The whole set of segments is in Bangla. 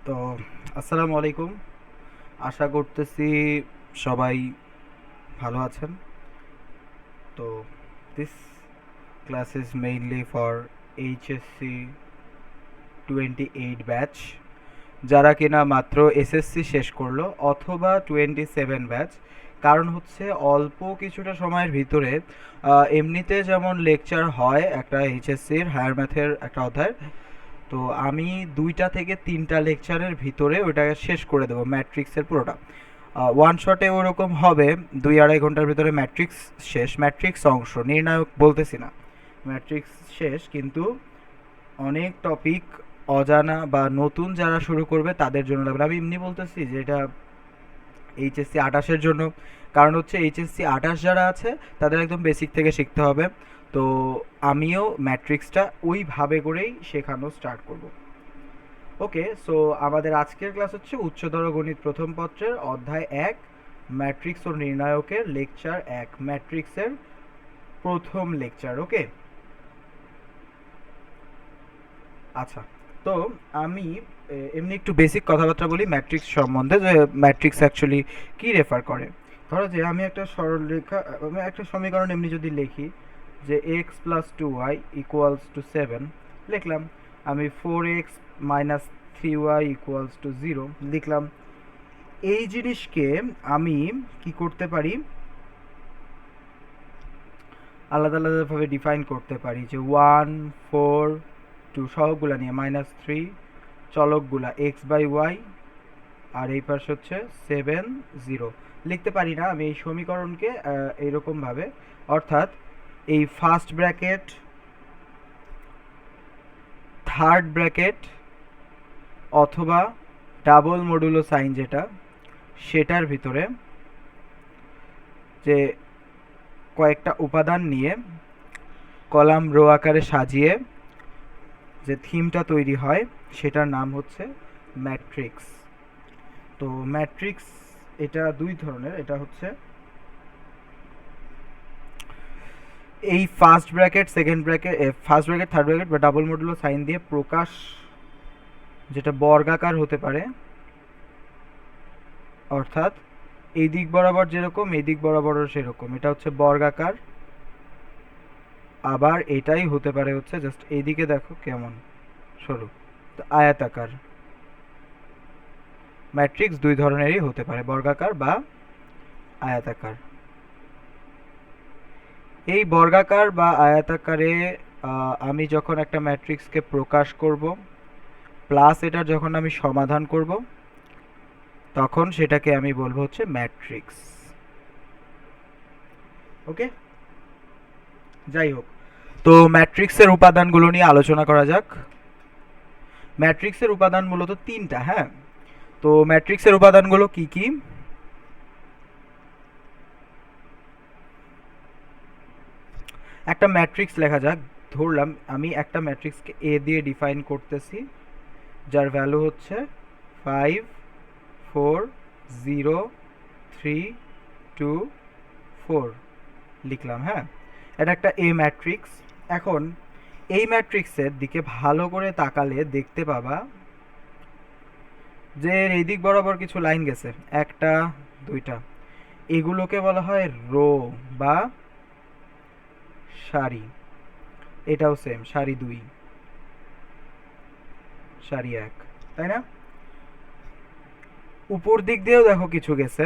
তো আসসালামু আলাইকুম। আশা করতেছি সবাই ভালো আছেন। তো this class is mainly for HSC 28 batch, যারা কিনা মাত্র এসএসসি শেষ করলো, অথবা 27 ব্যাচ। কারণ হচ্ছে অল্প কিছুটা সময়ের ভিতরে এমনিতে যেমন লেকচার হয় একটা এইচএসসির হায়ার ম্যাথের একটা অধ্যায়, তো আমি 2টা থেকে 3টা লেকচারের ভিতরে ওইটাকে শেষ করে দেবো ম্যাট্রিক্সের পুরোটা। ওয়ান শটে ওরকম হবে 2-2.5 ঘন্টার ভিতরে ম্যাট্রিক্স শেষ। ম্যাট্রিক্স অংশ নির্ণায়ক বলতেছি না, ম্যাট্রিক্স শেষ, কিন্তু অনেক টপিক অজানা বা নতুন যারা শুরু করবে তাদের জন্য লাগবে। আমি এমনি বলতেছি যে এটা এইচএসসি 28-এর জন্য, কারণ হচ্ছে এইচএসসি 28 যারা আছে তাদের একদম বেসিক থেকে শিখতে হবে। তো আমিও ম্যাট্রিক্সটা ওইভাবে করেই শেখানো স্টার্ট করব। ওকে, সো আমাদের আজকের ক্লাস হচ্ছে উচ্চতর গণিত প্রথম পত্রের অধ্যায় 1, ম্যাট্রিক্স ও নির্ণায়কের লেকচার 1, ম্যাট্রিক্সের প্রথম লেকচার। ওকে, আচ্ছা। তো আমি এমনি একটু বেসিক কথাবার্তা বলি ম্যাট্রিক্স সম্বন্ধে, যে ম্যাট্রিক্স অ্যাকচুয়ালি কি রেফার করে। ধরো যে আমি একটা সরলরেখা, আমি একটা সমীকরণ এমনি যদি লিখি যে x plus 2y equals to 7 লিখলাম, আমি 4x minus 3y equals to 0 লিখলাম। এই জিনিসকে আমি কি করতে পারি, আলাদা আলাদাভাবে ডিফাইন করতে পারি, যে 1 4 2 সহগগুলা নিয়ে -3, চলকগুলা x/y, আর এই পাশে হচ্ছে 7 0 লিখতে পারি না আমি এই সমীকরণকে এইরকমভাবে, অর্থাৎ এই ফার্স্ট ব্র্যাকেট, থার্ড ব্র্যাকেট, অথবা ডাবল মডুলো সাইন যেটা, সেটার ভিতরে যে কয়েকটা উপাদান নিয়ে কলাম রো আকারে সাজিয়ে যে থিমটা তৈরি হয় সেটার নাম হচ্ছে ম্যাট্রিক্স। তো ম্যাট্রিক্স এটা দুই ধরনের, এটা হচ্ছে এই first bracket, second bracket, first bracket, third bracket বা ডাবল মডুলো সাইন দিয়ে প্রকাশ, যেটা বর্গাকার হতে পারে, অর্থাৎ এই দিক বরাবর যেরকম এই দিক বরাবরও সেরকম, এটা হচ্ছে বর্গাকার। আবার এটাই হতে পারে হচ্ছে জাস্ট এইদিকে দেখো কেমন সরু, তো আয়াতাকার। ম্যাট্রিক্স দুই ধরনেরই হতে পারে, বর্গাকার বা আয়াতাকার। এই বর্গাকার বা আয়াতাকারে আমি যখন একটা ম্যাট্রিক্সকে প্রকাশ করব, প্লাস এটার যখন আমি সমাধান করব, তখন সেটাকে আমি বলবো হচ্ছে ম্যাট্রিক্স। ওকে, যাই হোক, তো ম্যাট্রিক্সের উপাদানগুলো নিয়ে আলোচনা করা যাক। ম্যাট্রিক্সের উপাদান মূলত তিনটা। হ্যাঁ, তো ম্যাট্রিক্সের উপাদানগুলো কি কি? একটা ম্যাট্রিক্স লেখা যাক। ধরলাম আমি একটা ম্যাট্রিক্সকে এ দিয়ে ডিফাইন করতেছি, যার ভ্যালু হচ্ছে 5 4 0 3 2 4 লিখলাম। হ্যাঁ, এটা একটা এ ম্যাট্রিক্স। এখন এই ম্যাট্রিক্সের দিকে ভালো করে তাকালে দেখতে পাবা যে এই দিক বরাবর কিছু লাইন গেছে, একটা দুইটা, এগুলোকে বলা হয় রো বা সারি। এটাও সেম, সারি 2, সারি 1, তাই না? উপর দিক দিয়েও দেখো কিছু গেছে,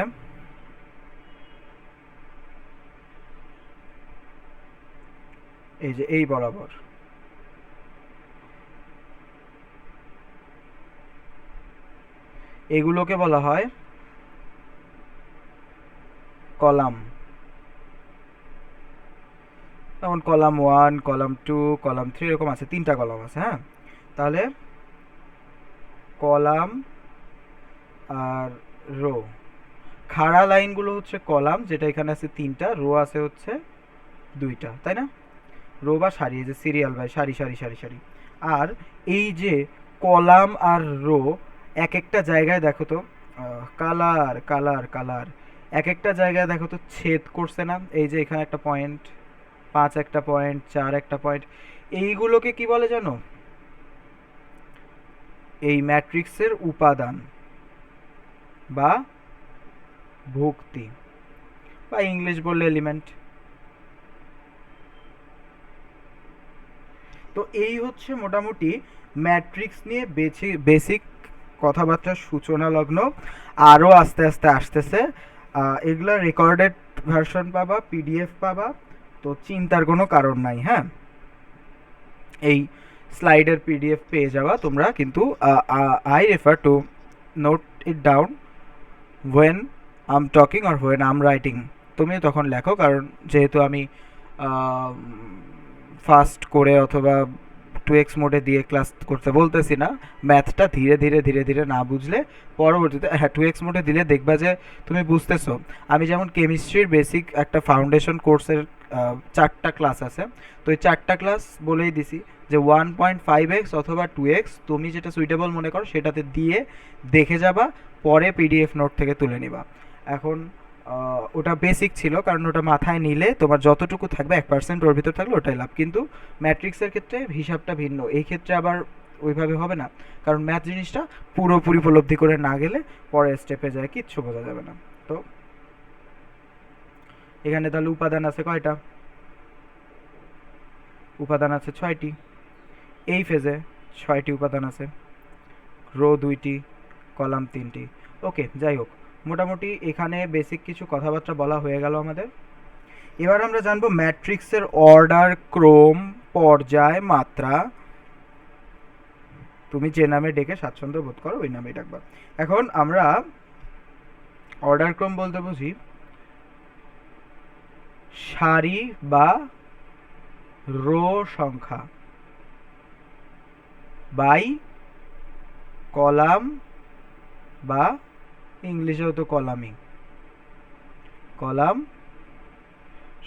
এই যে এই বরাবর, এগুলোকে বলা হয় কলাম। যেমন কলাম 1, কলাম 2, কলাম 3, এরকম আছে, তিনটা কলাম আছে। হ্যাঁ, তাহলে কলাম আর রো, খাড়া লাইনগুলো হচ্ছে কলাম, যেটা এখানে আছে তিনটা, রো আছে হচ্ছে দুইটা, তাই না? রো বা সারি, এই যে সিরিয়াল বাই সারি সারি সারি সারি। আর এই যে কলাম আর রো, এক একটা জায়গায় দেখো তো, কালার কালার কালার, এক একটা জায়গায় দেখো তো ছেদ করছে না? এই যে এখানে একটা পয়েন্ট, 5 একটা পয়েন্ট, 4 একটা পয়েন্ট, এইগুলোকে কি বলে জানো? এই ম্যাট্রিক্সের উপাদান বা ভুক্তি বা ইংলিশ বললে এলিমেন্ট। তো এই হচ্ছে মোটামুটি ম্যাট্রিক্স নিয়ে বেসিক কথাবার্তার সূচনা লগ্ন। আরও আস্তে আস্তে আসতেছে, এগুলো রেকর্ডেড ভার্সন পাবা, পিডিএফ পাবা, তো চিন্তার কোনো কারণ নাই। হ্যাঁ, এই স্লাইডের পিডিএফ পেয়ে যাওয়া তোমরা, কিন্তু I refer to note it down when I am talking or when I am writing. তুমি তখন লেখো, কারণ যেহেতু আমি ফাস্ট করে অথবা 2x মোডে দিয়ে ক্লাস করতে বলতেছি না, ম্যাথটা ধীরে ধীরে ধীরে ধীরে না বুঝলে পরবর্তীতে, হ্যাঁ 2x মোডে দিলে দেখবা যে তুমি বুঝতেছো। আমি যেমন কেমিস্ট্রির বেসিক একটা ফাউন্ডেশন কোর্সের 4টা ক্লাস আছে, তো এই 4টা ক্লাস বলেই দিছি যে 1.5x অথবা 2x তুমি যেটা সুইটেবল মনে করো সেটাতে দিয়ে দেখে যাবা, পরে পিডিএফ নোট থেকে তুলে নিবা। এখন ওটা বেসিক ছিল, কারণ ওটা মাথায় নিলে তোমার যতটুকু থাকবে 1% ওর ভিতর থাকলে ওটাই লাভ। কিন্তু ম্যাট্রিক্সের ক্ষেত্রে হিসাবটা ভিন্ন, এই ক্ষেত্রে আবার ওইভাবে হবে না, কারণ ম্যাথ জিনিসটা পুরোপুরি উপলব্ধি করে না গেলে পরের স্টেপে যায় কিচ্ছু বোঝা যাবে না। তো এখানে তাহলে উপাদান আছে কয়টা? উপাদান আছে 6টি। এই ফেজে 6টি উপাদান আছে, রো 2টি, কলাম 3টি। ওকে, যাই হোক, মোটামুটি এখানে বেসিক কিছু কথাবার্তা বলা হয়ে গেল আমাদের। এবার আমরা জানবো ম্যাট্রিক্সের অর্ডার, ক্রম, পর্যায়, মাত্রা। তুমি যে নামে ডেকে স্বাচ্ছন্দ্য বোধ করো ওই নামেই ডাকবা। এখন আমরা অর্ডার ক্রম বলতে বুঝি সারি বা রো সংখ্যা বাই কলাম, বা ইংলিশেও তো কলামই, কলাম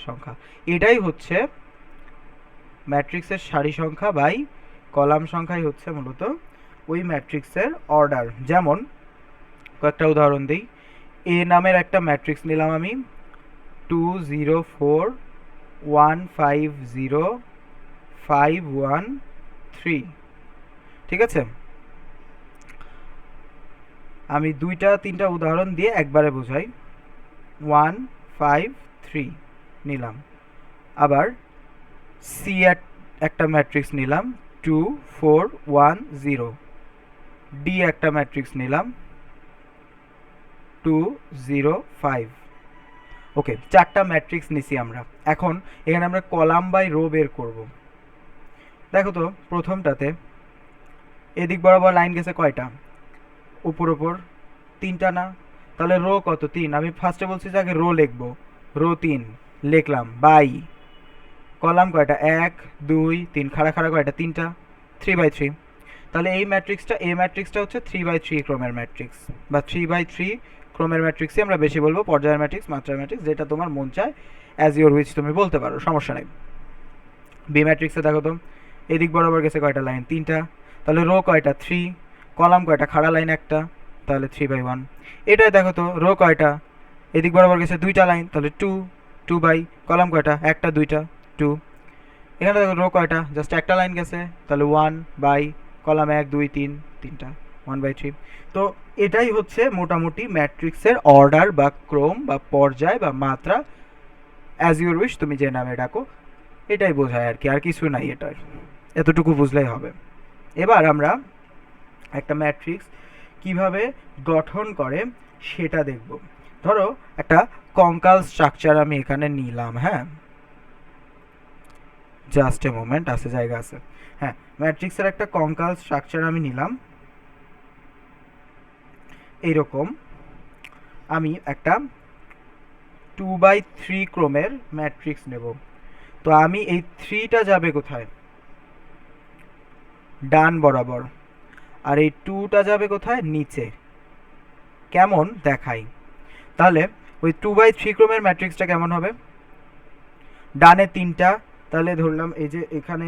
সংখ্যা। এটাই হচ্ছে ম্যাট্রিক্সের সারি সংখ্যা বাই কলাম সংখ্যাই হচ্ছে মূলত ওই ম্যাট্রিক্সের অর্ডার। যেমন কয়েকটা উদাহরণ দিই। এ নামের একটা ম্যাট্রিক্স নিলাম আমি, 2 0 4 1 5 0 5 1 3। ঠিক আছে, আমি 2টা 3টা উদাহরণ দিয়ে একবারে বোঝাই। 1 5 3 নিলাম। আবার সি একটা ম্যাট্রিক্স নিলাম, 2 4 1 0। ডি একটা ম্যাট্রিক্স নিলাম, 2 0 5। ওকে, 4টা ম্যাট্রিক্স নিছি আমরা। এখন এখানে আমরা কলাম বাই রো বের করব। দেখো তো, প্রথমটাতে এদিক বরাবর লাইন গেছে কয়টা? উপর উপর 3টা না? তাহলে রো কত? 3। আমি ফার্স্টে বলছি যে আগে রো লিখবো, রো 3 লিখলাম, বাই কলাম কয়টা? 1 2 3, খাড়া খাড়া কয়টা? 3টা, 3/3। তাহলে এই ম্যাট্রিক্সটা, এই ম্যাট্রিক্সটা হচ্ছে 3/3 ক্রমের ম্যাট্রিক্স, বা 3/3 ক্রমের ম্যাট্রিক্সই আমরা বেশি বলবো। পর্যায়ের ম্যাট্রিক্স, মাত্রার ম্যাট্রিক্স, যেটা তোমার মন চায় অ্যাজ ইউর উইচ তুমি বলতে পারো, সমস্যা নেই। বি ম্যাট্রিক্সে দেখো তো, এদিক বরাবর গেছে কয়টা লাইন? 3টা। তাহলে রো কয়টা? 3। কলাম কয়টা? খাড়া লাইন একটা, তাহলে 3/1। এটাই দেখো তো, রো কয়টা? এদিক বরাবর গেছে 2টা লাইন, তাহলে 2 2 বাই কলাম কয়টা? একটা 2টা 2। এখানে দেখো রো কয়টা? জাস্ট একটা লাইন গেছে, তাহলে 1 বাই কলাম 1 2 3 3টা 1/3। তো এটাই হচ্ছে মোটামুটি ম্যাট্রিক্সের অর্ডার বা ক্রম বা পর্যায় বা মাত্রা, অ্যাজ ইউর উইশ তুমি যে নামে ডাকো, এটাই বোঝায় আর কি, আর কিছু নাই এটার, এতটুকু বুঝলেই হবে। এবার আমরা একটা ম্যাট্রিক্স কিভাবে গঠন করে সেটা দেখব। ধরো একটা কঙ্কাল স্ট্রাকচার আমি এখানে নিলাম। হ্যাঁ, জাস্ট এ মোমেন্ট, আছে জায়গা আছে। হ্যাঁ, ম্যাট্রিক্সের একটা কঙ্কাল স্ট্রাকচার আমি নিলাম। এইরকম আমি একটা 2/3 ক্রমের ম্যাট্রিক্স নেব। তো আমি এই 3টা যাবে কোথায়? ডান বরাবর। আর এই 2টা যাবে কোথায়? নিচে। কেমন দেখাই? তাহলে ওই 2/3 ক্রমের ম্যাট্রিক্সটা কেমন হবে? ডানে 3টা, তাহলে ধরলাম এই যে এখানে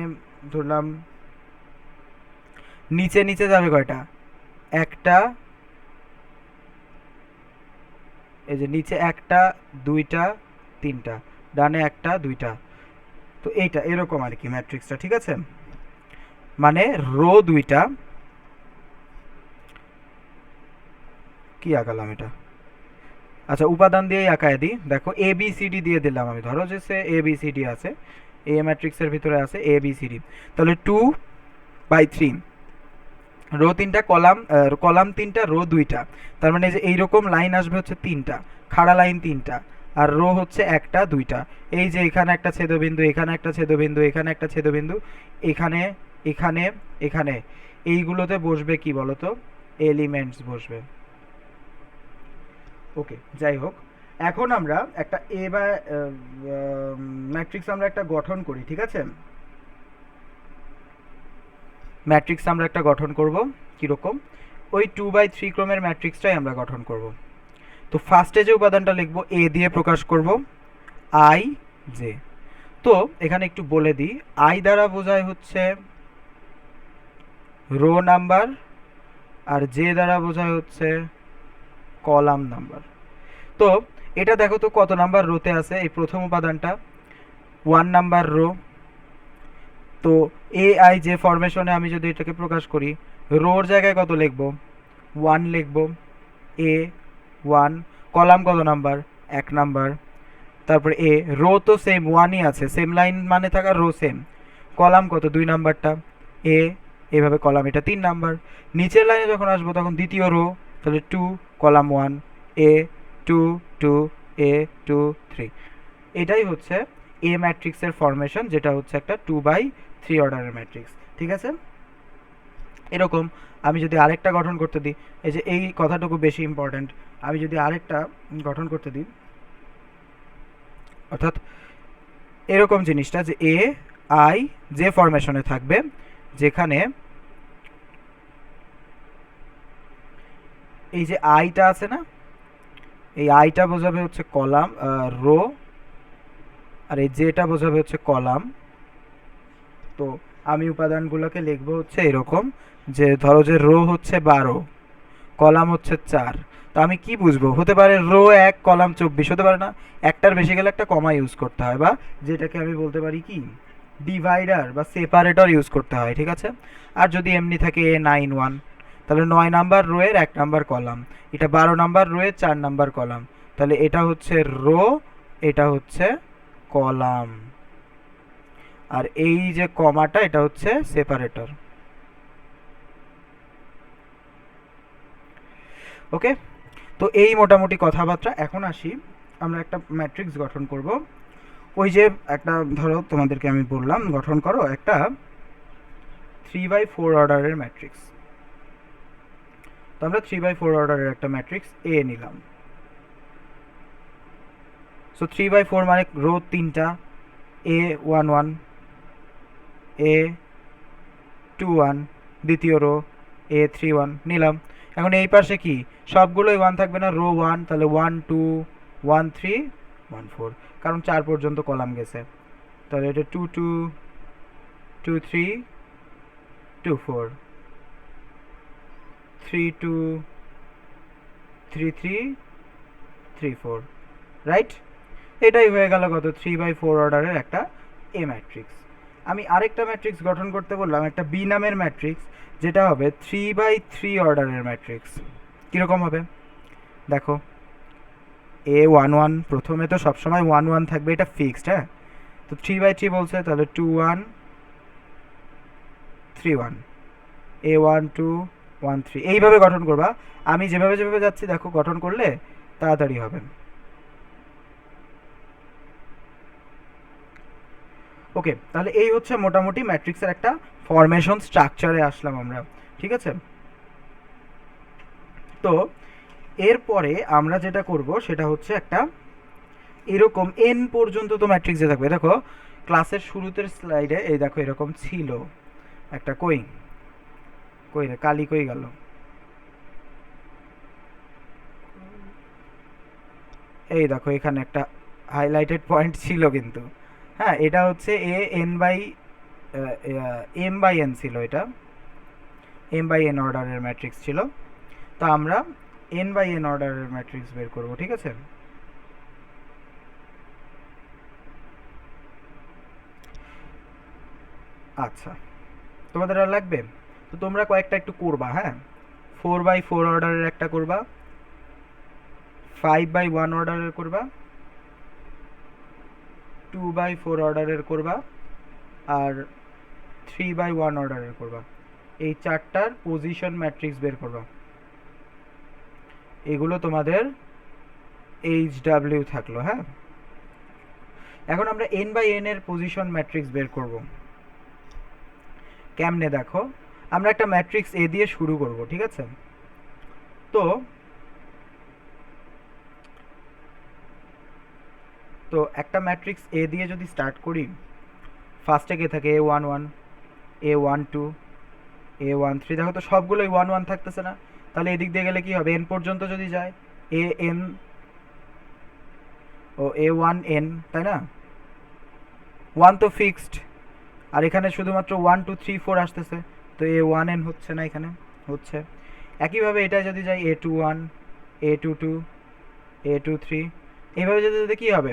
ধরলাম নিচে নিচে যাবে কয়টা? একটা, এই যে নিচে একটা 2টা 3টা, ডানে একটা 2টা। তো এইটা এরকম আর কি ম্যাট্রিক্সটা, ঠিক আছে? মানে রো 2টা, কি আঁকালাম এটা? আচ্ছা, উপাদান দিয়েই আঁকায় দিই। দেখো এ বি সি ডি দিয়ে দিলাম আমি। ধরো যে সে এ বি সি ডি আছে, এ ম্যাট্রিক্সের ভিতরে আছে এ বি সি ডি। তাহলে 2/3, রো 3টা, কলাম কলাম 3টা, রো 2টা। তার মানে যে এইরকম লাইন আসবে হচ্ছে 3টা, খাড়া লাইন 3টা, আর রো হচ্ছে 1টা 2টা। এই যে এখানে একটা ছেদবিন্দু, এখানে একটা ছেদবিন্দু, এখানে একটা ছেদবিন্দু, এখানে, এখানে, এখানে, এইগুলোতে বসবে কি বলতো? এলিমেন্টস বসবে। ওকে, যাই হোক, এখন আমরা একটা এ বা ম্যাট্রিক্স আমরা একটা গঠন করি, ঠিক আছে? ম্যাট্রিক্স আমরা একটা গঠন করব, কীরকম? ওই 2/3 ক্রমের ম্যাট্রিক্সটাই আমরা গঠন করব। তো ফার্স্টে যে উপাদানটা লিখব এ দিয়ে প্রকাশ করব, আই জে। তো এখানে একটু বলে দিই, আই দ্বারা বোঝায় হচ্ছে রো নাম্বার, আর জে দ্বারা বোঝায় হচ্ছে কলাম নাম্বার। তো এটা দেখো তো কত নাম্বার রোতে আছে এই প্রথম উপাদানটা? 1 নাম্বার রো। তো এ আই যে ফরমেশনে আমি যদি এটাকে প্রকাশ করি, রোর জায়গায় কত লিখব? 1 লিখব। এ 1, কলাম কত নাম্বার? 1 নাম্বার। তারপরে এ, রো তো সেম 1ই আছে, সেম লাইন মানে থাকা রো সেম। কলাম কত? 2 নাম্বারটা। এ, এভাবে কলাম এটা 3 নাম্বার। নিচের লাইনে যখন আসবো তখন দ্বিতীয় রো, তাহলে 2 কলাম 1, এ 2 2, এ 2 3। এটাই হচ্ছে এ ম্যাট্রিক্সের ফরমেশন, যেটা হচ্ছে একটা 2/3 অর্ডারের ম্যাট্রিক্স, ঠিক আছে? এরকম আমি যদি আরেকটা গঠন করতে দিই, এই যে এই কথাটুকু বেশি ইম্পর্ট্যান্ট, আমি যদি আরেকটা গঠন করতে দিই, অর্থাৎ এরকম জিনিসটা যে এ আই যে ফরমেশনে থাকবে, যেখানে এই যে আইটা আছে না, এই আইটা বোঝাবে হচ্ছে কলাম রো, আর এই জেটা বোঝাবে হচ্ছে কলাম। তো আমি উপাদানগুলোকে লিখবো হচ্ছে এরকম, যে ধরো যে রো হচ্ছে 12, কলাম হচ্ছে 4। তো আমি কি বুঝবো? হতে পারে রো 1 কলাম 24, হতে পারে না? একটার বেশি গেলে একটা কমা ইউজ করতে হয়, বা যেটাকে আমি বলতে পারি কি ডিভাইডার বা সেপারেটর ইউজ করতে হয়, ঠিক আছে? আর যদি এমনি থাকে এ 9 1, তাহলে 9 নাম্বার রো এর 1 নাম্বার কলাম, এটা 12 নাম্বার রো এর 4 নাম্বার কলাম, তাহলে এটা হচ্ছে রো, এটা হচ্ছে কলাম, আর এই যে কমাটা এটা হচ্ছে সেপারেটর। ওকে, তো এই মোটামুটি কথাবার্তা। এখন আসি, আমরা একটা ম্যাট্রিক্স গঠন করব। ওই যে একটা, ধরো তোমাদেরকে আমি বললাম গঠন করো একটা 3/4 অর্ডারের ম্যাট্রিক্স। তো আমরা 3/4 অর্ডারের একটা ম্যাট্রিক্স এ নিলাম। সো 3/4 মানে রো 3টা, এ 1 1, এ 2 1, দ্বিতীয় রো এ 3 1 নিলাম। এখন এই পাশে কি সবগুলোই 1 থাকবে না? রো 1, তাহলে 1 2 1 3 1 4, কারণ 4 পর্যন্ত কলাম গেছে। তাহলে এটা 2 2 2 3 2 4, 3 2 3 3 3 4, রাইট? এটাই হয়ে গেল কত? 3/4 অর্ডারের একটা এ ম্যাট্রিক্স। আমি আরেকটা ম্যাট্রিক্স গঠন করতে বললাম, একটা বি নামের ম্যাট্রিক্স, যেটা হবে 3/3 অর্ডারের ম্যাট্রিক্স। কীরকম হবে দেখো, এ 1 1, প্রথমে তো সবসময় 1 1 থাকবে, এটা ফিক্সড। হ্যাঁ, তো 3/3 বলছে, তাহলে 2 1 3 1, এ 1 2 1 3, এইভাবে গঠন করবা। আমি যেভাবে যেভাবে যাচ্ছি দেখো, গঠন করলে তাড়াতাড়ি হবে। ওকে, তাহলে এই হচ্ছে মোটামুটি ম্যাট্রিক্সের একটা ফরমেশন স্ট্রাকচারে আসলাম আমরা, ঠিক আছে? তো এরপরে আমরা যেটা করব সেটা হচ্ছে একটা এরকম এন পর্যন্ত তো ম্যাট্রিক্সে থাকবে। দেখো ক্লাসের শুরুতের স্লাইডে এই দেখো এরকম ছিল একটা, কই কই রে কালি কই গেল? এই দেখো এখানে একটা হাইলাইটেড পয়েন্ট ছিল কিন্তু। হ্যাঁ, এটা হচ্ছে A N by M by N ছিল, এটা এম বাই এন অর্ডারের ম্যাট্রিক্স ছিল। তো আমরা এন বাই এন অর্ডারের ম্যাট্রিক্স বের করব, ঠিক আছে? আচ্ছা, তোমাদের আর লাগবে? তো তোমরা কয়েকটা একটু করবা, হ্যাঁ। 4/4 অর্ডারের একটা করবা, 5/1 অর্ডারের করবা, 2/4 অর্ডারের করবা, আর 3/1 অর্ডারের করবা। এই চারটার পজিশন ম্যাট্রিক্স বের করবা। এগুলো তোমাদের HW থাকলো। হ্যাঁ, এখন আমরা n/n এর পজিশন ম্যাট্রিক্স বের করব। কেমনে দেখো, আমরা একটা ম্যাট্রিক্স A দিয়ে শুরু করব, ঠিক আছে? তো একটা ম্যাট্রিক্স A দিয়ে যদি স্টার্ট করি, ফার্স্টে কে থাকে A11, A12, A13। দেখো তো সবগুলোই 1 1 থাকতেছে না? তাহলে এদিক দিয়ে গেলে কি হবে, n পর্যন্ত যদি যায়, an ও A1n, তাই না? 1 তো ফিক্সড, আর এখানে শুধুমাত্র 1 2 3 4 আসতেছে, তো A1n হচ্ছে না, এখানে হচ্ছে। একইভাবে এটা যদি যাই A21, A22, A23, এইভাবে যেতে যেতে কী হবে,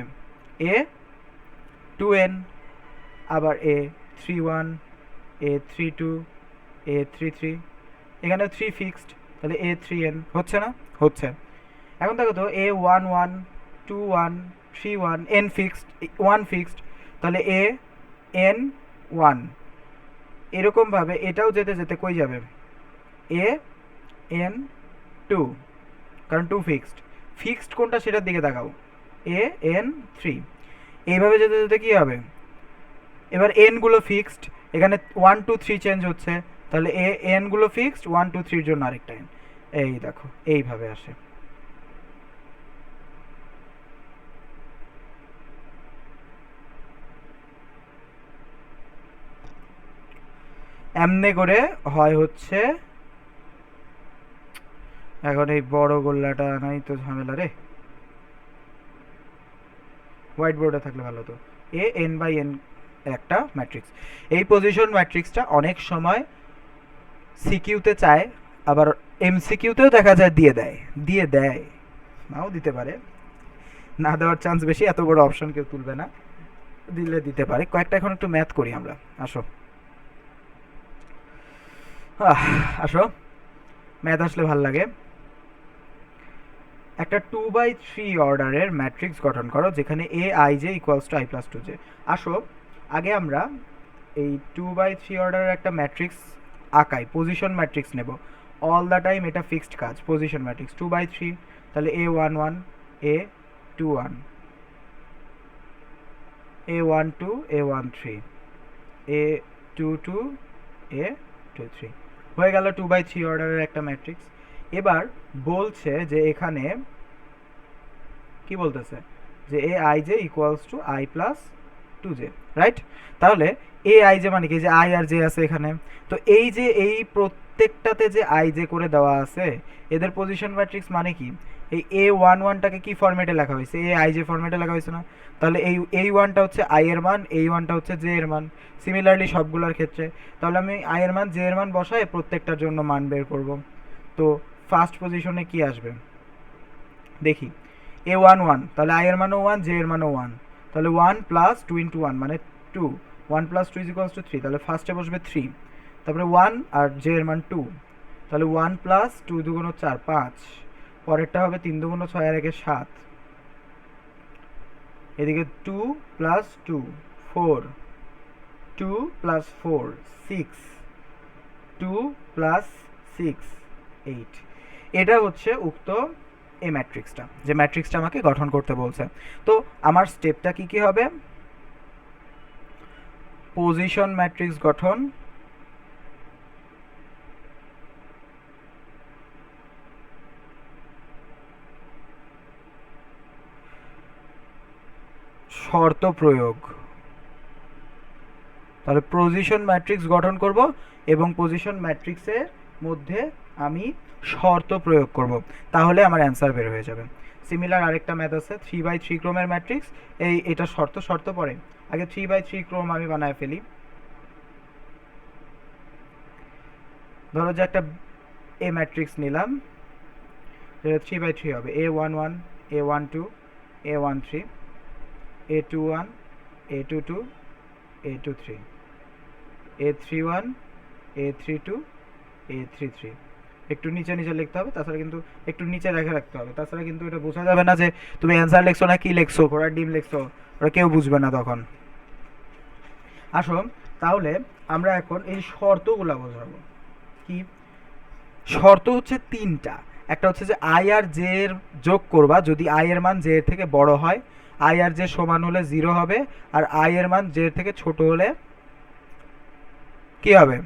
A2n, আবার A31, A32, A33, এখানে 3 ফিক্সড, তাহলে A3n হচ্ছে না? হচ্ছে। এখন দেখো তো A11, 21, 31, n ফিক্সড, 1 ফিক্সড, তাহলে AN1। এরকমভাবে এটাও যেতে যেতে কই যাবে, AN2, কারণ 2 ফিক্সড। ফিক্সড কোনটা সেটার দিকে তাকাও, AN3। এইভাবে যেতে যেতে কী হবে, এবার এনগুলো ফিক্সড, এখানে 1 2 3 চেঞ্জ হচ্ছে, তাহলে এনগুলো ফিক্সড, 1 2 3 জন্য আরেকটা এন। এই দেখো এইভাবে আসে। এমনে করে হয় হচ্ছে। এখন এই বড় গোল্লাটা নাই তো ঝামেলা রে, হোয়াইট বোর্ডে থাকলে ভালো হতো। AN/n একটা ম্যাট্রিক্স। এই পজিশন ম্যাট্রিক্সটা অনেক সময় সিকিউতে চায়, আবার MCQতেও দেখা যায় দিয়ে দেয়, নাও দিতে পারে, না দেওয়ার চান্স বেশি, এত বড় অপশন কেউ তুলবে না, দিলে দিতে পারে। কয়েকটা এখন একটু ম্যাথ করি আমরা, আসো আসো, ম্যাথ আসলে ভাল লাগে। একটা 2/3 অর্ডারের ম্যাট্রিক্স গঠন করো যেখানে Aij = i+2j। আসো আগে আমরা এই 2/3 অর্ডারের একটা ম্যাট্রিক্স আঁকাই, পজিশন ম্যাট্রিক্স নেব। অল দ্য টাইম এটা ফিক্সড কাজ, পজিশন ম্যাট্রিক্স 2/3, তাহলে A11, A21, A12, A13, A22, A23, হয়ে গেল 2/3 অর্ডারের একটা ম্যাট্রিক্স। এবার বলছে যে এখানে কি বলতেছে, যে Aij = i+2j, রাইট? তাহলে Aij মানে কি, যে i আর j আছে এখানে, তো এই যে এই প্রত্যেকটাতে যে ij করে দেওয়া আছে, এদের পজিশন ম্যাট্রিক্স মানে কি, এই A11টাকে কি ফরম্যাটে লেখা হয়েছে, Aij ফরম্যাটে লেখা হয়েছে না? তাহলে এই A1টা হচ্ছে i এর মান, A1টা হচ্ছে j এর মান, সিমিলারলি সবগুলোর ক্ষেত্রে। তাহলে আমি i এর মান j এর মান বসায় প্রত্যেকটার জন্য মান বের করব। তো ফার্স্ট পজিশনে কি আসবে দেখি, A11, তাহলে i এর মানও 1, j এর মানও 1, তাহলে 1 + 2 × 1 মানে 2, 1 + 2 = 3, তাহলে ফার্স্টে বসবে 3, তারপরে 1 আর j এর মান 2, তাহলে 1 + 2 × 2 = 4, 5, পরেরটা হবে 3 × 2 = 6 আর 1 = 7, এদিকে 2 + 2 4, 2 + 4 6, 2 + 6 8। এটা হচ্ছে উক্ত এই ম্যাট্রিক্সটা, যে ম্যাট্রিক্সটা আমাকে গঠন করতে বলছে। তো আমার স্টেপটা কি কি হবে, পজিশন ম্যাট্রিক্স গঠন, শর্ত প্রয়োগ। তাহলে পজিশন ম্যাট্রিক্স গঠন করব এবং পজিশন ম্যাট্রিক্সের মধ্যে আমি শর্ত প্রয়োগ করব, তাহলে আমার অ্যান্সার বের হয়ে যাবে। সিমিলার আরেকটা ম্যাথ আছে 3/3 ক্রমের ম্যাট্রিক্স, এটা শর্ত পড়ে। আগে 3/3 ক্রম আমি বানায় ফেলি। ধরো যে একটা এ ম্যাট্রিক্স নিলাম, যেটা 3/3 হবে, A11, A12, A13, A21, A22, A23, A31, A32, A33, একটু নিচে নিচে লিখতে হবে, তাছাড়া কিন্তু একটু নিচে রেখে রাখতে হবে, তাছাড়া কিন্তু এটা বোঝা যাবে না যে তুমি অ্যান্সার লিখছো না কি লিখছো, ঘোড়ার ডিম লিখছো, ওরা কেউ বুঝবে না তখন। আসো তাহলে আমরা এখন এই শর্তগুলো বোঝাবো। কি শর্ত হচ্ছে তিনটা। একটা হচ্ছে যে আই আর জে এর যোগ করবা যদি আই এর মান জে এর থেকে বড় হয়, আই আর জে সমান হলে 0 হবে, আর আই এর মান জে এর থেকে ছোট হলে কি হবে,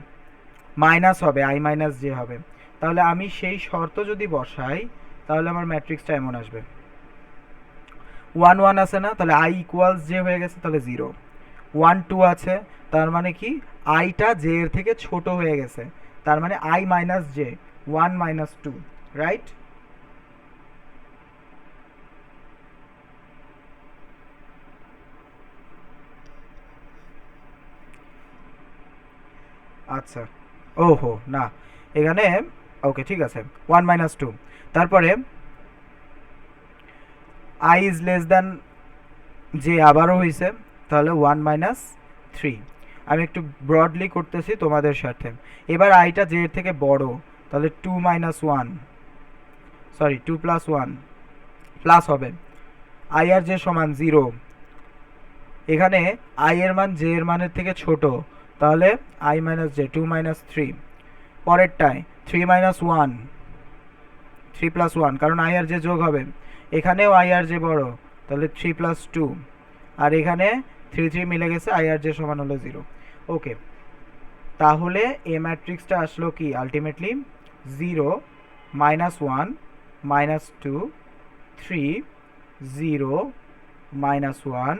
মাইনাস হবে, আই মাইনাস জে হবে। তাহলে আমি সেই শর্ত যদি বসাই তাহলে আমার ম্যাট্রিক্সটা এমন আসবে, 1 1 আছে না, তাহলে আই ইকুয়ালস জে হয়ে গেছে, তাহলে 0। 1 2 আছে, তার মানে কি আইটা জে এর থেকে ছোট হয়ে গেছে, তার মানে I minus J, 1 minus 2, right? আচ্ছা, ওহো না, এখানে ওকে ঠিক আছে, 1 মাইনাস 2, তারপরে I is less than J আবারও হয়েছে, তাহলে 1 মাইনাস 3। আমি একটু ব্রডলি করতেছি তোমাদের সাথে। এবার আইটা জে এর থেকে বড়, তাহলে 2 মাইনাস 1, সরি 2 প্লাস 1 প্লাস হবে, আই আর জে সমান 0। এখানে আই এর মান জে এর মানের থেকে ছোট, তাহলে I minus J, 2 minus 3। পরেরটায় 3 minus 1, 3 plus 1, কারণ আই আর জে যোগ হবে, এখানেও আই আর জে বড়, তাহলে 3 প্লাস 2, আর এখানে 3 3 মিলে গেছে, আই আর জে সমান হলো 0। ওকে, তাহলে এ ম্যাট্রিক্সটা আসলো কি আলটিমেটলি 0 মাইনাস 1 মাইনাস 2 3 0 মাইনাস 1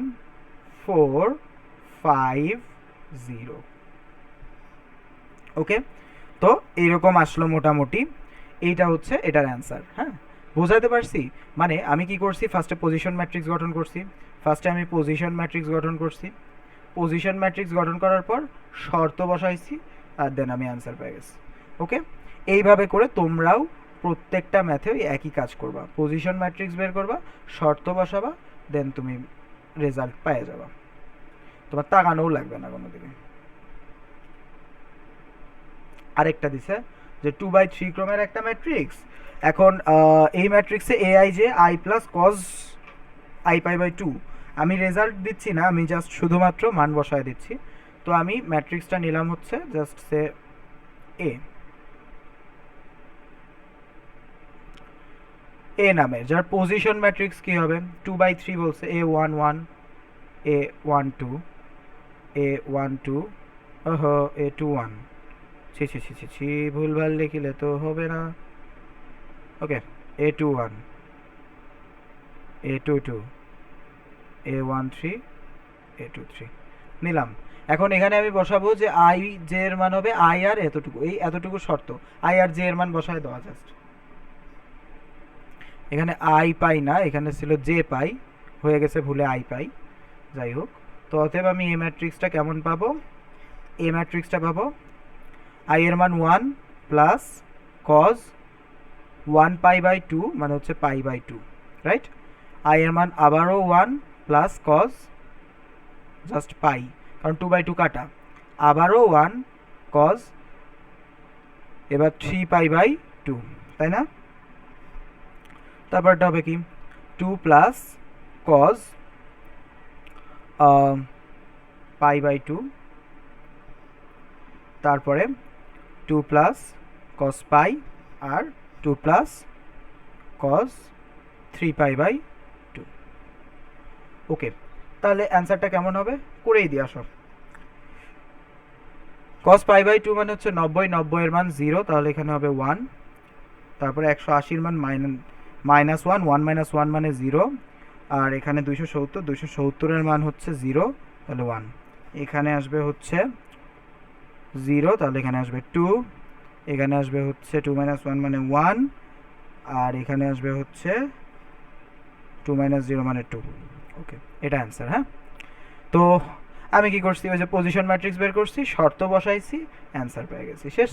4 5 0। ওকে, তো এইরকম আসলো মোটামুটি, এইটা হচ্ছে এটার অ্যান্সার। হ্যাঁ, বোঝাতে পারছি? মানে আমি কি করছি, ফার্স্টে পজিশন ম্যাট্রিক্স গঠন করছি, পজিশন ম্যাট্রিক্স গঠন করার পর শর্ত বসাইছি, আর দেন আমি অ্যান্সার পেয়ে গেছি। ওকে, এইভাবে করে তোমরাও প্রত্যেকটা ম্যাথে ওই একই কাজ করবা, পজিশন ম্যাট্রিক্স বের করবা, শর্ত বসাবা, দেন তুমি রেজাল্ট পেয়ে যাবা, তোমার তাকানোও লাগবে না কোনো দিকে। আরেকটা দিছে যে 2/3 ক্রমের একটা ম্যাট্রিক্স। এখন এই ম্যাট্রিক্সে এআই যে I plus cos I pi by 2, আমি রেজাল্ট দিচ্ছি না, আমি জাস্ট শুধুমাত্র মান বসায় দিচ্ছি। তো আমি ম্যাট্রিক্সটা নিলাম হচ্ছে জাস্ট সে এ নামে, যার পজিশন ম্যাট্রিক্স কি হবে, 2/3 বলছে, A1 1 A1 2 A1 2, ওহো A2 1, ছি ছি ছি ছি ছি, ভুলভাল লিখিলে তো হবে না। ওকে, A2 1 A2 2 A1 3 A2 3 নিলাম। এখন এখানে আমি বসাবো যে আই জে এর মান হবে আই আর এতটুকু, এই এতটুকু শর্ত, আই আর জে এর মান বসায় দেওয়া জাস্ট। এখানে আই পাই না, এখানে ছিল জে পাই, হয়ে গেছে ভুলে আই পাই, যাই হোক। তো অতএব আমি এ ম্যাট্রিক্সটা কেমন পাবো, এ ম্যাট্রিক্সটা পাবো আই এর মান 1 প্লাস কজ 1 পাই বাই 2, মানে হচ্ছে পাই বাই 2, রাইট? আই এর মান আবারও 1 প্লাস কজ জাস্ট পাই, কারণ 2/2 কাটা, আবারও 1 কজ, এবার 3 পাই বাই 2, তাই না? তারপরটা হবে কি 2 প্লাস কজ পাই বাই 2, তারপরে 2 প্লাস কস পাই, আর 2 plus cos 3 pi by 2। Okay, তাহলে অ্যান্সারটা কেমন হবে করেই দিয়ে আসো। কস পাই বাই 2 মানে হচ্ছে 90, 90 এর মান 0, তাহলে এখানে হবে 1, তারপরে 180 এর মান মাইনাস 1, 1 মাইনাস 1 মানে 0, আর এখানে 270, 270 এর মান হচ্ছে 0, তাহলে 1, এখানে আসবে হচ্ছে 0, তাহলে এখানে আসবে 2, এখানে আসবে হচ্ছে 2 মাইনাস 1 মানে 1, আর এখানে আসবে হচ্ছে 2 মাইনাস 0 মানে 2। ওকে, এটা অ্যান্সার। হ্যাঁ, তো আমি কি করছি, ওই যে পজিশন ম্যাট্রিক্স বের করছি, শর্ত বসাইছি, অ্যান্সার পেয়ে গেছি, শেষ।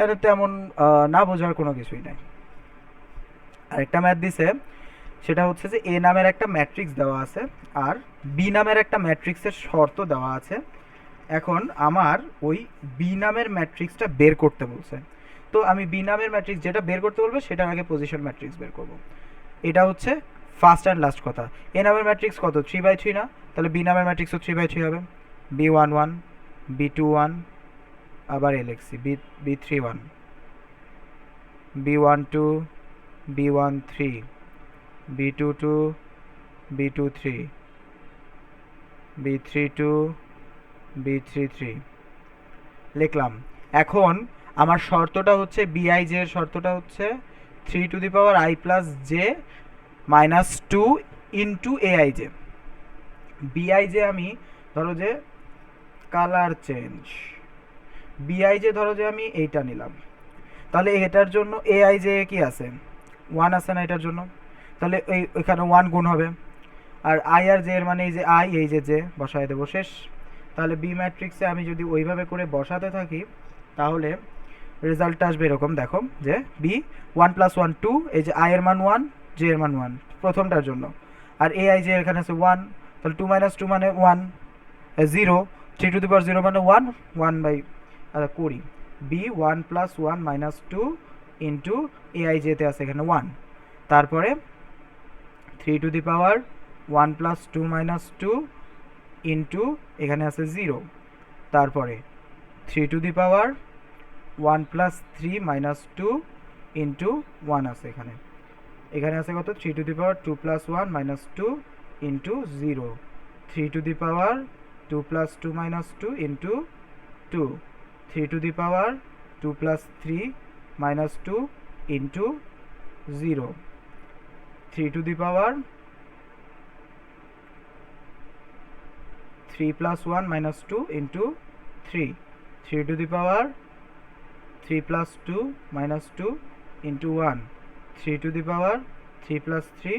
এটা তেমন না বোঝার কোনো কিছুই নাই। আরেকটা ম্যাথ দিছে, সেটা হচ্ছে যে এ নামের একটা ম্যাট্রিক্স দেওয়া আছে আর বি নামের একটা ম্যাট্রিক্সের শর্ত দেওয়া আছে। এখন আমার ওই বি নামের ম্যাট্রিক্সটা বের করতে বলছে। তো আমি বি নামের ম্যাট্রিক্স যেটা বের করতে বলবে সেটার আগে পজিশন ম্যাট্রিক্স বের করব। এটা হচ্ছে ফার্স্ট অ্যান্ড লাস্ট কথা। এ নামের ম্যাট্রিক্স কত, 3/3 না? তাহলে বি নামের ম্যাট্রিক্সও 3/3 হবে। B11, B21, আবার এ লিখছি B31, B12, B13, B22, B23, B32, B33 লিখলাম। এখন আমার শর্তটা হচ্ছে BIJ এর শর্তটা হচ্ছে 3 to the power I plus j minus 2 into AIJ। BIJ আমি ধরো যে কালার চেঞ্জ, BIJ ধরো যে আমি এইটা নিলাম, তাহলে এটার জন্য AIJ কি আছে, 1 আছে না এটার জন্য, তাহলে এখানে 1 গুণ হবে। আর I আর J এর মানে এই যে I, এই যে J বসায় দেবো, শেষ। তাহলে বি ম্যাট্রিক্সে আমি যদি ওইভাবে করে বসাতে থাকি তাহলে রেজাল্টটা আসবে এরকম, দেখো যে বি 1 + 1 2, এই যে I এর মান 1, J এর মান 1 প্রথমটার জন্য, আর AIJ এখানে আছে 1, তাহলে 2 - 2 মানে 1, 0, 3 to the power 0 মানে 1, 1/20 বি 1 + 1 - 2 ইন্টু AIJ তে আছে এখানে 1, তারপরে 3 to the power 1 + 2 - 2 ইন্টু এখানে আছে 0, তারপরে 3 to the power 1 + 3 - 2 ইন্টু 1 আছে এখানে, এখানে আছে কত, 3 to the power 2 + 1 - 2 into 0, 3 to the power 2 + 2 - 2 into 2, 3 to the power 2 + 3 - 2 into 0, 3 to the power 3 + 1 - 2 into 3, 3 to the power 3 + 2 - 2 into 1, 3 to the power 3 + 3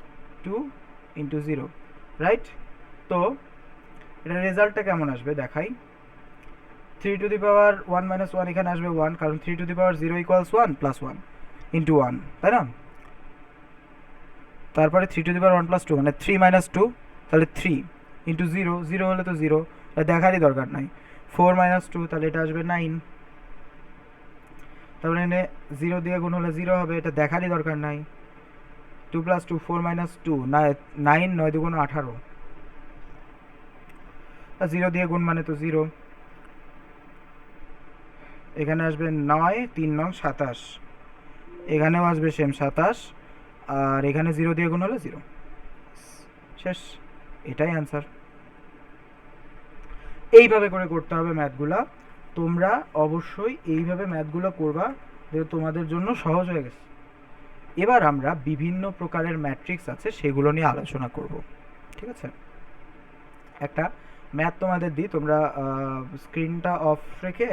- 2 into 0, right? তো এটা রেজাল্টটা কেমন আসবে দেখাই। 3 to the power 1 - 1 এখানে আসবে 1, কারণ 3 to the power 0 = 1 + 1 ইন্টু 1, তাই না? তারপরে 3 to the power 1 + 2 মানে 3 - 2, তাহলে 3 ইন্টু 0, 0 হলে তো 0, দেখারই দরকার নাই। 4 - 2, তাহলে এটা আসবে 9, তারপরে এখানে 0 দিয়ে গুণ হলে 0 হবে, এটা দেখারই দরকার নাই। 2 + 2 4 - 2 9, 9 2 × 18, 0 দিয়ে গুণ মানে তো 0, এখানে আসবে 9 3 9 27, এখানেও আসবে সেম 27, আর এখানে 0 দিয়ে গুণ হলে 0, শেষ। এটাই অ্যান্সার। এইভাবে করে করতে হবে ম্যাথগুলা, তোমরা অবশ্যই এইভাবে ম্যাথগুলো করবা, যেহেতু তোমাদের জন্য সহজ হয়ে গেছে। এবার আমরা বিভিন্ন প্রকারের ম্যাট্রিক্স আছে সেগুলো নিয়ে আলোচনা করব, ঠিক আছে? একটা ম্যাথ তোমাদের দিই, তোমরা স্ক্রিনটা অফ রেখে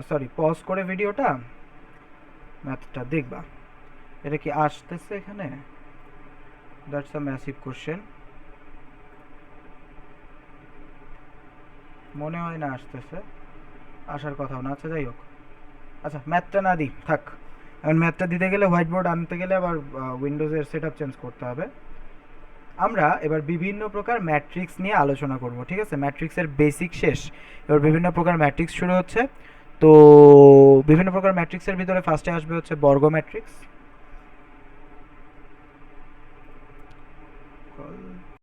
সরি পজ করে ভিডিওটা ম্যাথটা দেখবা। এটা কি আসতেছে এখানে? দ্যাটস আ ম্যাসিভ কোশ্চেন, মনে হয় না আসতেছে, আসার কথাও না। আচ্ছা যাই হোক, আচ্ছা ম্যাথটা না দিই থাক, এখন ম্যাথটা দিতে গেলে হোয়াইট বোর্ড আনতে গেলে আবার উইন্ডোজের সেট আপ চেঞ্জ করতে হবে। আমরা এবার বিভিন্ন প্রকার ম্যাট্রিক্স নিয়ে আলোচনা করব, ঠিক আছে? ম্যাট্রিক্সের বেসিক শেষ, এবার বিভিন্ন প্রকার ম্যাট্রিক্স শুরু হচ্ছে। তো বিভিন্ন প্রকার ম্যাট্রিক্সের ভিতরে ফার্স্টে আসবে হচ্ছে বর্গ ম্যাট্রিক্স,